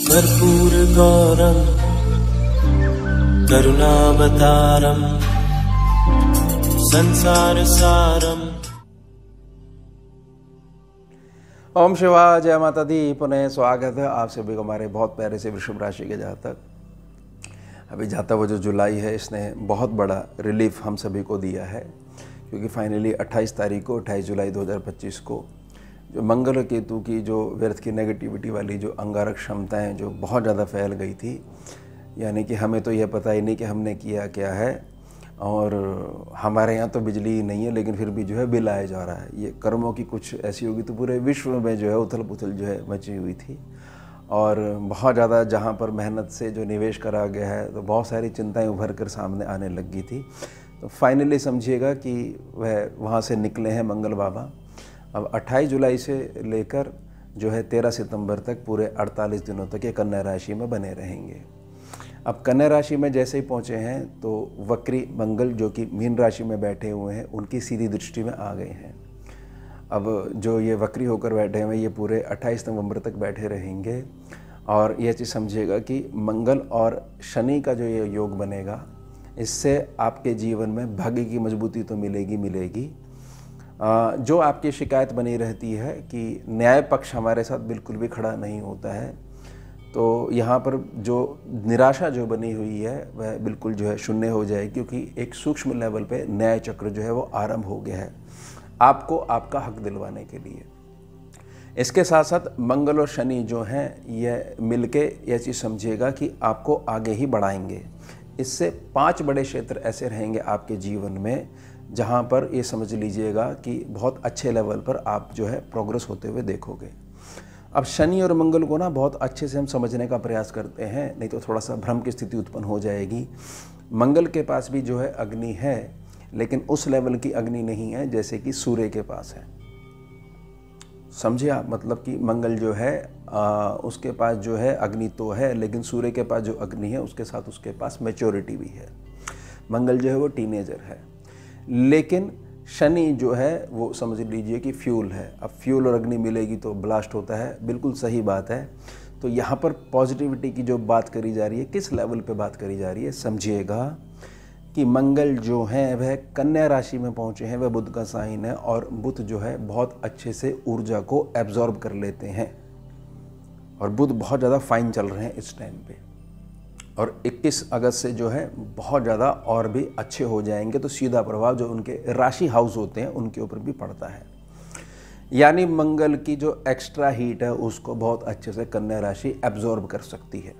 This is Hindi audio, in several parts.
कर्पूरगौरं करुणावतारं संसारसारम्। ओम शिवाय, जय माता दी। पुनः स्वागत है आप सभी को हमारे बहुत प्यारे से वृषभ राशि के जातक। अभी जाता हुआ जो जुलाई है, इसने बहुत बड़ा रिलीफ हम सभी को दिया है, क्योंकि फाइनली 28 तारीख को 28 जुलाई 2025 को जो मंगल केतु की जो व्यर्थ की नेगेटिविटी वाली जो अंगारक क्षमताएं जो बहुत ज़्यादा फैल गई थी, यानी कि हमें तो यह पता ही नहीं कि हमने किया क्या है, और हमारे यहाँ तो बिजली नहीं है लेकिन फिर भी जो है बिल आया जा रहा है। ये कर्मों की कुछ ऐसी होगी, तो पूरे विश्व में जो है उथल पुथल जो है मची हुई थी, और बहुत ज़्यादा जहाँ पर मेहनत से जो निवेश करा गया है तो बहुत सारी चिंताएं उभर कर सामने आने लगी थी। तो फाइनली समझिएगा कि वह वहाँ से निकले हैं मंगल बाबा। अब 28 जुलाई से लेकर जो है 13 सितंबर तक पूरे 48 दिनों तक ये कन्या राशि में बने रहेंगे। अब कन्या राशि में जैसे ही पहुँचे हैं तो वक्री मंगल जो कि मीन राशि में बैठे हुए हैं, उनकी सीधी दृष्टि में आ गए हैं। अब जो ये वक्री होकर बैठे हुए हैं, ये पूरे 28 नवंबर तक बैठे रहेंगे। और ये चीज़ समझिएगा कि मंगल और शनि का जो ये योग बनेगा, इससे आपके जीवन में भाग्य की मजबूती तो मिलेगी। जो आपकी शिकायत बनी रहती है कि न्याय पक्ष हमारे साथ बिल्कुल भी खड़ा नहीं होता है, तो यहाँ पर जो निराशा जो बनी हुई है वह बिल्कुल जो है शून्य हो जाएगी, क्योंकि एक सूक्ष्म लेवल पे न्याय चक्र जो है वो आरंभ हो गया है आपको आपका हक दिलवाने के लिए। इसके साथ साथ मंगल और शनि जो हैं ये मिलके ये चीज़ समझिएगा कि आपको आगे ही बढ़ाएंगे। इससे 5 बड़े क्षेत्र ऐसे रहेंगे आपके जीवन में जहाँ पर ये समझ लीजिएगा कि बहुत अच्छे लेवल पर आप जो है प्रोग्रेस होते हुए देखोगे। अब शनि और मंगल को ना बहुत अच्छे से हम समझने का प्रयास करते हैं, नहीं तो थोड़ा सा भ्रम की स्थिति उत्पन्न हो जाएगी। मंगल के पास भी जो है अग्नि है, लेकिन उस लेवल की अग्नि नहीं है जैसे कि सूर्य के पास है। समझे आप, मतलब कि मंगल जो है उसके पास जो है अग्नि तो है, लेकिन सूर्य के पास जो अग्नि है उसके साथ उसके पास मैच्योरिटी भी है। मंगल जो है वो टीनेजर है, लेकिन शनि जो है वो समझ लीजिए कि फ्यूल है। अब फ्यूल और अग्नि मिलेगी तो ब्लास्ट होता है, बिल्कुल सही बात है। तो यहाँ पर पॉजिटिविटी की जो बात करी जा रही है, किस लेवल पे बात करी जा रही है, समझिएगा कि मंगल जो है वह कन्या राशि में पहुँचे हैं, वह बुध का साइन है, और बुध जो है बहुत अच्छे से ऊर्जा को एब्जॉर्ब कर लेते हैं, और बुध बहुत ज़्यादा फाइन चल रहे हैं इस टाइम पे। और 21 अगस्त से जो है बहुत ज़्यादा और भी अच्छे हो जाएंगे, तो सीधा प्रभाव जो उनके राशि हाउस होते हैं उनके ऊपर भी पड़ता है। यानी मंगल की जो एक्स्ट्रा हीट है उसको बहुत अच्छे से कन्या राशि एब्जॉर्ब कर सकती है।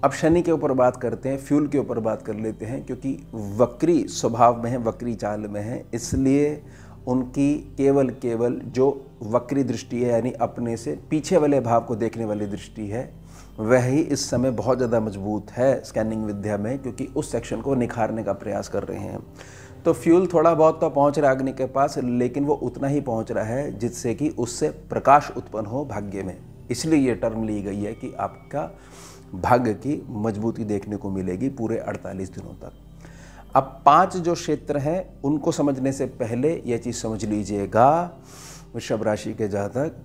अब शनि के ऊपर बात करते हैं, फ्यूल के ऊपर बात कर लेते हैं, क्योंकि वक्री स्वभाव में है, वक्री चाल में है, इसलिए उनकी केवल जो वक्री दृष्टि है, यानी अपने से पीछे वाले भाव को देखने वाली दृष्टि है, वह ही इस समय बहुत ज़्यादा मजबूत है स्कैनिंग विद्या में, क्योंकि उस सेक्शन को निखारने का प्रयास कर रहे हैं। तो फ्यूल थोड़ा बहुत तो पहुंच रहा है अग्नि के पास, लेकिन वो उतना ही पहुंच रहा है जिससे कि उससे प्रकाश उत्पन्न हो भाग्य में। इसलिए ये टर्म ली गई है कि आपका भाग्य की मजबूती देखने को मिलेगी पूरे 48 दिनों तक। अब 5 जो क्षेत्र हैं उनको समझने से पहले यह चीज़ समझ लीजिएगा वृषभ राशि के जातक,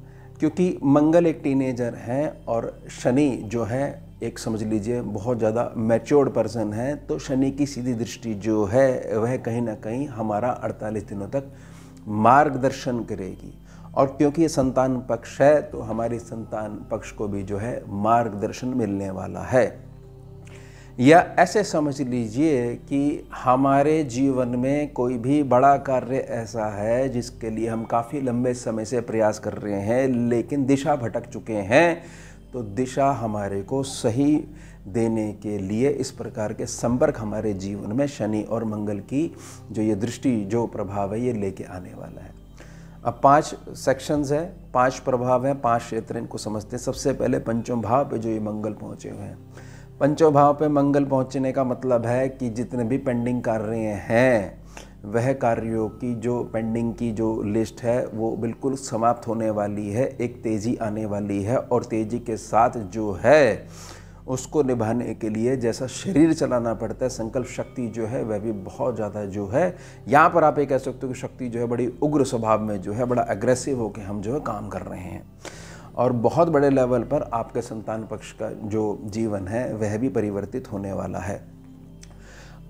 क्योंकि मंगल एक टीनेजर हैं और शनि जो है एक समझ लीजिए बहुत ज़्यादा मैच्योर्ड पर्सन है, तो शनि की सीधी दृष्टि जो है वह कहीं ना कहीं हमारा 48 दिनों तक मार्गदर्शन करेगी। और क्योंकि ये संतान पक्ष है, तो हमारी संतान पक्ष को भी जो है मार्गदर्शन मिलने वाला है। या ऐसे समझ लीजिए कि हमारे जीवन में कोई भी बड़ा कार्य ऐसा है जिसके लिए हम काफ़ी लंबे समय से प्रयास कर रहे हैं, लेकिन दिशा भटक चुके हैं, तो दिशा हमारे को सही देने के लिए इस प्रकार के संपर्क हमारे जीवन में शनि और मंगल की जो ये दृष्टि जो प्रभाव है ये लेके आने वाला है। अब 5 सेक्शंस है, 5 प्रभाव हैं, 5 क्षेत्र, इनको समझते हैं। सबसे पहले पंचम भाव पे जो ये मंगल पहुँचे हुए हैं। पंचम भाव पे मंगल पहुँचने का मतलब है कि जितने भी पेंडिंग कार्य हैं वह कार्यों की जो पेंडिंग की जो लिस्ट है वो बिल्कुल समाप्त होने वाली है, एक तेज़ी आने वाली है, और तेज़ी के साथ जो है उसको निभाने के लिए जैसा शरीर चलाना पड़ता है, संकल्प शक्ति जो है वह भी बहुत ज़्यादा जो है, यहाँ पर आप ये कह सकते हो कि शक्ति जो है बड़ी उग्र स्वभाव में जो है बड़ा एग्रेसिव होकर हम जो है काम कर रहे हैं। और बहुत बड़े लेवल पर आपके संतान पक्ष का जो जीवन है वह भी परिवर्तित होने वाला है।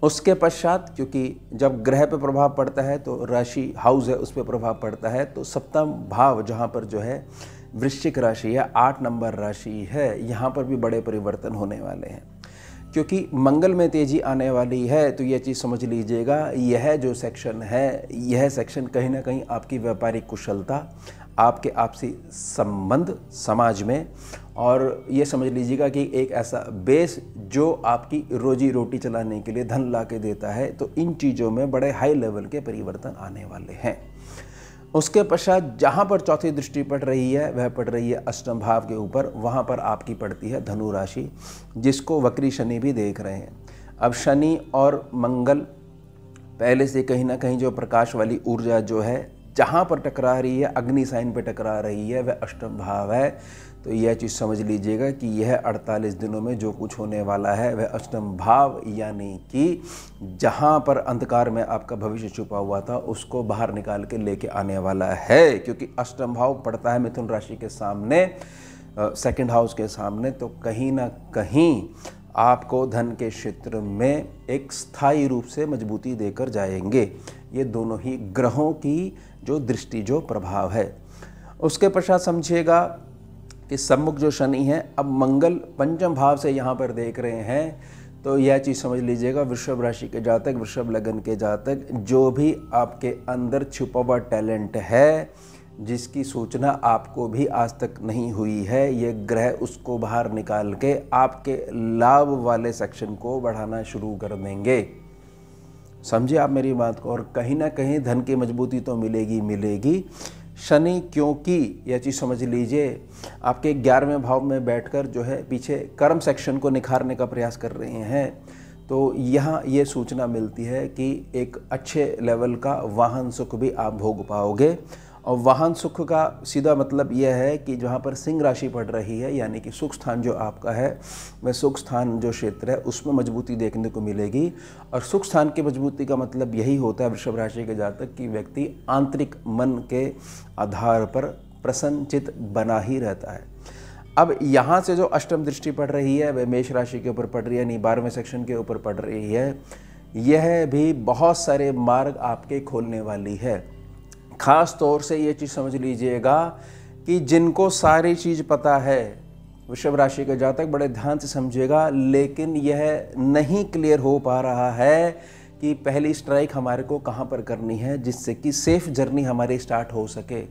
उसके पश्चात क्योंकि जब ग्रह पे प्रभाव पड़ता है तो राशि हाउस है उस पर प्रभाव पड़ता है, तो सप्तम भाव जहाँ पर जो है वृश्चिक राशि है, 8 नंबर राशि है, यहाँ पर भी बड़े परिवर्तन होने वाले हैं। क्योंकि मंगल में तेजी आने वाली है तो यह चीज़ समझ लीजिएगा, यह जो सेक्शन है यह सेक्शन कहीं ना कहीं आपकी व्यापारिक कुशलता, आपके आपसी संबंध समाज में, और ये समझ लीजिएगा कि एक ऐसा बेस जो आपकी रोजी रोटी चलाने के लिए धन ला के देता है, तो इन चीज़ों में बड़े हाई लेवल के परिवर्तन आने वाले हैं। उसके पश्चात जहाँ पर चौथी दृष्टि पड़ रही है वह पड़ रही है अष्टम भाव के ऊपर, वहाँ पर आपकी पड़ती है धनु राशि, जिसको वक्री शनि भी देख रहे हैं। अब शनि और मंगल पहले से कहीं ना कहीं जो प्रकाश वाली ऊर्जा जो है जहाँ पर टकरा रही है, अग्नि साइन पे टकरा रही है, वह अष्टम भाव है। तो यह चीज़ समझ लीजिएगा कि यह 48 दिनों में जो कुछ होने वाला है वह अष्टम भाव, यानी कि जहाँ पर अंधकार में आपका भविष्य छुपा हुआ था उसको बाहर निकाल के लेके आने वाला है। क्योंकि अष्टम भाव पड़ता है मिथुन राशि के सामने, सेकंड हाउस के सामने, तो कहीं ना कहीं आपको धन के क्षेत्र में एक स्थायी रूप से मजबूती देकर जाएंगे। ये दोनों ही ग्रहों की जो दृष्टि जो प्रभाव है। उसके पश्चात समझिएगा कि सम्मुख जो शनि है, अब मंगल पंचम भाव से यहाँ पर देख रहे हैं, तो यह चीज़ समझ लीजिएगा वृषभ राशि के जातक, वृषभ लगन के जातक, जो भी आपके अंदर छुपा हुआ टैलेंट है जिसकी सूचना आपको भी आज तक नहीं हुई है, ये ग्रह उसको बाहर निकाल के आपके लाभ वाले सेक्शन को बढ़ाना शुरू कर देंगे। समझिए आप मेरी बात को। और कहीं ना कहीं धन की मजबूती तो मिलेगी। शनि क्योंकि यह चीज़ समझ लीजिए आपके 11वें भाव में बैठकर जो है पीछे कर्म सेक्शन को निखारने का प्रयास कर रहे हैं, तो यहाँ ये सूचना मिलती है कि एक अच्छे लेवल का वाहन सुख भी आप भोग पाओगे। और वाहन सुख का सीधा मतलब यह है कि जहाँ पर सिंह राशि पड़ रही है, यानी कि सुख स्थान जो आपका है वह सुख स्थान जो क्षेत्र है उसमें मजबूती देखने को मिलेगी। और सुख स्थान की मजबूती का मतलब यही होता है वृषभ राशि के जातक कि व्यक्ति आंतरिक मन के आधार पर प्रसन्नचित बना ही रहता है। अब यहाँ से जो अष्टम दृष्टि पड़ रही है वह मेष राशि के ऊपर पड़ रही है, यानी 12वें सेक्शन के ऊपर पड़ रही है। यह भी बहुत सारे मार्ग आपके खोलने वाली है। खास तौर से ये चीज़ समझ लीजिएगा कि जिनको सारी चीज़ पता है, वृषभ राशि के जातक बड़े ध्यान से समझिएगा, लेकिन यह नहीं क्लियर हो पा रहा है कि पहली स्ट्राइक हमारे को कहाँ पर करनी है जिससे कि सेफ जर्नी हमारी स्टार्ट हो सके।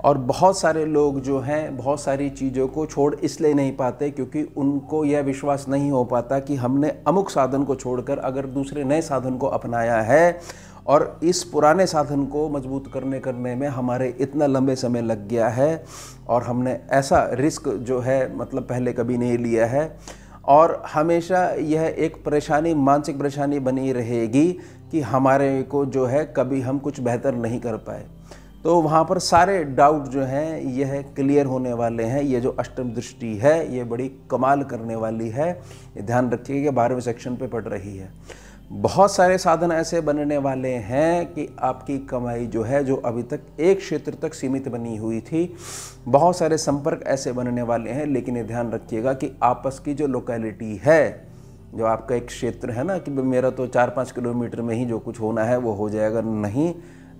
और बहुत सारे लोग जो हैं बहुत सारी चीज़ों को छोड़ इसलिए नहीं पाते क्योंकि उनको यह विश्वास नहीं हो पाता कि हमने अमुक साधन को छोड़कर अगर दूसरे नए साधन को अपनाया है और इस पुराने साधन को मजबूत करने में हमारे इतना लंबे समय लग गया है और हमने ऐसा रिस्क जो है मतलब पहले कभी नहीं लिया है, और हमेशा यह एक परेशानी, मानसिक परेशानी बनी रहेगी कि हमारे को जो है कभी हम कुछ बेहतर नहीं कर पाए। तो वहाँ पर सारे डाउट जो हैं यह क्लियर होने वाले हैं। ये जो अष्टम दृष्टि है ये बड़ी कमाल करने वाली है। ये ध्यान रखिएगा 12वें सेक्शन पे पड़ रही है। बहुत सारे साधन ऐसे बनने वाले हैं कि आपकी कमाई जो है जो अभी तक एक क्षेत्र तक सीमित बनी हुई थी, बहुत सारे संपर्क ऐसे बनने वाले हैं। लेकिन ये ध्यान रखिएगा कि आपस की जो लोकेलिटी है, जो आपका एक क्षेत्र है ना कि मेरा तो 4-5 किलोमीटर में ही जो कुछ होना है वो हो जाएगा, नहीं,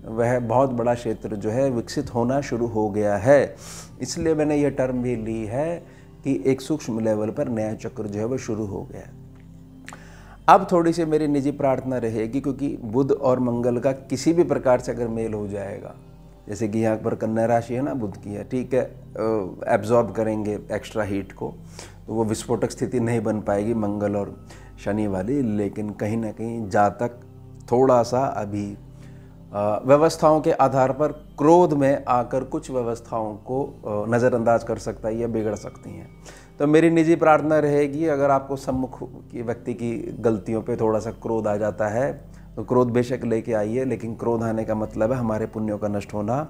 वह बहुत बड़ा क्षेत्र जो है विकसित होना शुरू हो गया है। इसलिए मैंने ये टर्म भी ली है कि एक सूक्ष्म लेवल पर नया चक्र जो है वो शुरू हो गया है। अब थोड़ी सी मेरी निजी प्रार्थना रहेगी, क्योंकि बुध और मंगल का किसी भी प्रकार से अगर मेल हो जाएगा, जैसे कि यहाँ पर कन्या राशि है ना बुध की है, ठीक है, एब्जॉर्ब करेंगे एक्स्ट्रा हीट को, तो वो विस्फोटक स्थिति नहीं बन पाएगी मंगल और शनि वाली। लेकिन कहीं ना कहीं जातक थोड़ा सा अभी व्यवस्थाओं के आधार पर क्रोध में आकर कुछ व्यवस्थाओं को नज़रअंदाज कर सकता है या बिगड़ सकती हैं। तो मेरी निजी प्रार्थना रहेगी, अगर आपको सम्मुख की व्यक्ति की गलतियों पे थोड़ा सा क्रोध आ जाता है तो क्रोध बेशक लेके आइए, लेकिन क्रोध आने का मतलब है हमारे पुण्यों का नष्ट होना।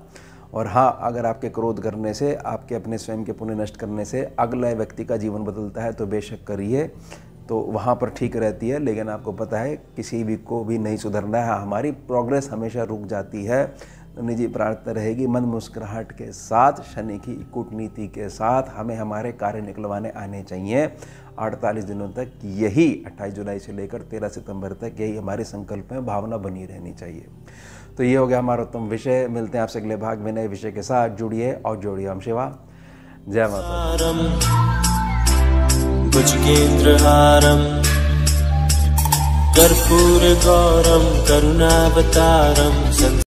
और हाँ, अगर आपके क्रोध करने से, आपके अपने स्वयं के पुण्य नष्ट करने से अगला व्यक्ति का जीवन बदलता है तो बेशक करिए, तो वहाँ पर ठीक रहती है। लेकिन आपको पता है किसी भी को भी नहीं सुधरना है, हमारी प्रोग्रेस हमेशा रुक जाती है निजी प्रार्थना रहेगी, मन मुस्कुराहट के साथ, शनि की कूटनीति के साथ हमें हमारे कार्य निकलवाने आने चाहिए 48 दिनों तक। यही 28 जुलाई से लेकर 13 सितंबर तक यही हमारे संकल्प में भावना बनी रहनी चाहिए। तो ये हो गया हमारा उत्तम विषय। मिलते हैं आपसे अगले भाग में नए विषय के साथ। जुड़िए और जोड़िए। ओम शिवा जय माता। भुजगेन्द्रहारं कर्पूरगौरं करुणावतारं